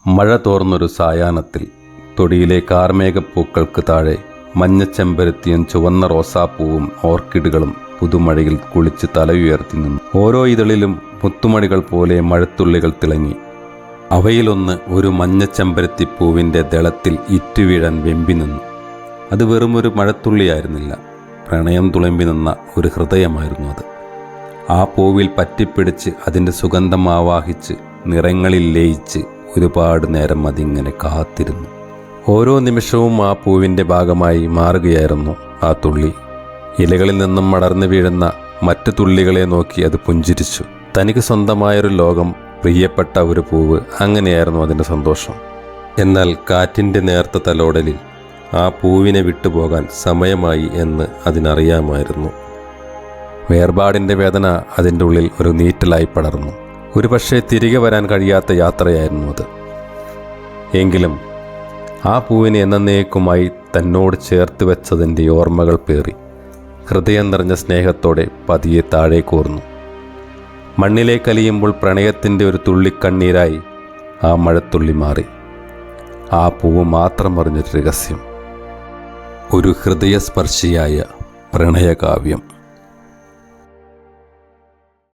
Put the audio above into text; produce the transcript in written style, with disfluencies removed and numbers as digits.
മഴ തോർന്നൊരു സായാഹ്നത്തിൽ തൊടിയിലെ കാർമേഘപ്പൂക്കൾക്ക് താഴെ മഞ്ഞച്ചെമ്പരത്തിയും ചുവന്ന റോസാപ്പൂവും ഓർക്കിഡുകളും പുതുമഴയിൽ കുളിച്ച് തലയുയർത്തി നിന്നു. ഓരോ ഇതളിലും മുത്തുമണികൾ പോലെ മഴത്തുള്ളികൾ തിളങ്ങി. അവയിലൊന്ന് ഒരു മഞ്ഞച്ചെമ്പരത്തിപ്പൂവിൻ്റെ ദളത്തിൽ ഇറ്റുവീഴാൻ വെമ്പി നിന്നു. അത് വെറുമൊരു മഴത്തുള്ളിയായിരുന്നില്ല, പ്രണയം തുളുമ്പി നിന്ന ഒരു ഹൃദയമായിരുന്നു അത്. ആ പൂവിൽ പറ്റിപ്പിടിച്ച് അതിൻ്റെ സുഗന്ധം ആവാഹിച്ച് നിറങ്ങളിൽ ലയിച്ച് ഒരുപാട് നേരം അതിങ്ങനെ കാത്തിരുന്നു. ഓരോ നിമിഷവും ആ പൂവിൻ്റെ ഭാഗമായി മാറുകയായിരുന്നു ആ തുള്ളി. ഇലകളിൽ നിന്നും മടർന്നു വീഴുന്ന മറ്റു തുള്ളികളെ നോക്കി അത് പുഞ്ചിരിച്ചു. തനിക്ക് സ്വന്തമായൊരു ലോകം, പ്രിയപ്പെട്ട ഒരു പൂവ്, അങ്ങനെയായിരുന്നു അതിൻ്റെ സന്തോഷം. എന്നാൽ കാറ്റിൻ്റെ നേർത്ത തലോടലിൽ ആ പൂവിനെ വിട്ടുപോകാൻ സമയമായി എന്ന് അതിനറിയാമായിരുന്നു. വേർപാടിൻ്റെ വേദന അതിൻ്റെ ഉള്ളിൽ ഒരു നീറ്റലായി പടർന്നു. ഒരു പക്ഷേ തിരികെ വരാൻ കഴിയാത്ത യാത്രയായിരുന്നു അത്. എങ്കിലും ആ പൂവിനെ എന്നേക്കുമായി തന്നോട് ചേർത്ത് വെച്ചതിൻ്റെ ഓർമ്മകൾ പേറി ഹൃദയം നിറഞ്ഞ സ്നേഹത്തോടെ പതിയെ താഴേക്കൂർന്നു. മണ്ണിലേക്കലിയുമ്പോൾ പ്രണയത്തിൻ്റെ ഒരു തുള്ളിക്കണ്ണീരായി ആ മഴത്തുള്ളി മാറി. ആ പൂവ് മാത്രം അറിഞ്ഞൊരു രഹസ്യം, ഒരു ഹൃദയസ്പർശിയായ പ്രണയകാവ്യം.